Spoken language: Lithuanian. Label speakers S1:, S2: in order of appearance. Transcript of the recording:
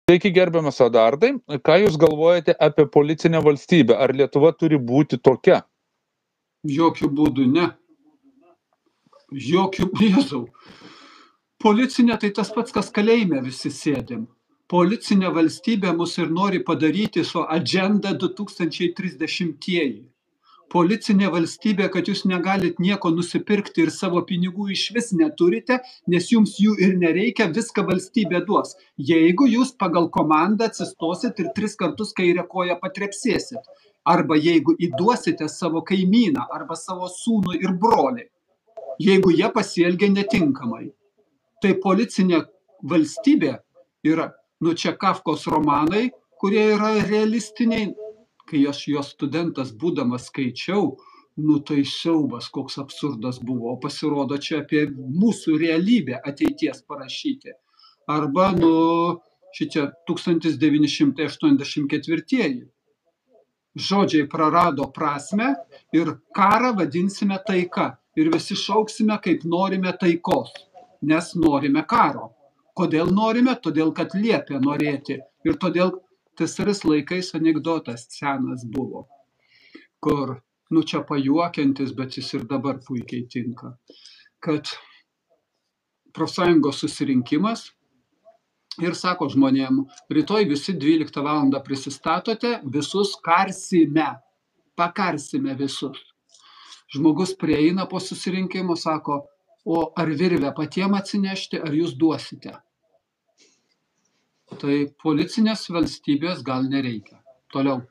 S1: Sveiki, gerbiamas Adardai. Ką Jūs galvojate apie policinę valstybę? Ar Lietuva turi būti tokia?
S2: Jokių būdų ne. Jėzau. Policinė tai tas pats, kas kalėjime visi sėdim. Policinė valstybė mus ir nori padaryti su agenda 2030-ieji. Policinė valstybė, kad jūs negalit nieko nusipirkti ir savo pinigų išvis neturite, nes jums jų ir nereikia, viską valstybė duos. Jeigu jūs pagal komandą atsistosit ir 3 kartus kairę koją patrepsėsit. Arba jeigu įduosite savo kaimyną arba savo sūnų ir brolį, jeigu jie pasielgia netinkamai. Tai policinė valstybė yra, čia Kafkos romanai, kurie yra realistiniai. Kai aš jo studentas būdamas skaičiau, tai siaubas, koks absurdas buvo. O pasirodo čia apie mūsų realybę ateities parašyti. Arba, šičia 1984. Žodžiai prarado prasmę ir karą vadinsime taika. Ir visi šauksime, kaip norime taikos, nes norime karo. Kodėl norime? Todėl, kad liepia norėti. Ir todėl TSRS laikais anekdotas senas buvo, kur, čia pajuokiantis, bet jis ir dabar puikiai tinka, kad profsąjungos susirinkimas ir sako žmonėm, rytoj visi 12 valandą prisistatote, visus karsime, pakarsime visus. Žmogus prieina po susirinkimo, sako, o ar virvę patiem atsinešti, ar jūs duosite? Tai policinės valstybės gal nereikia. Toliau.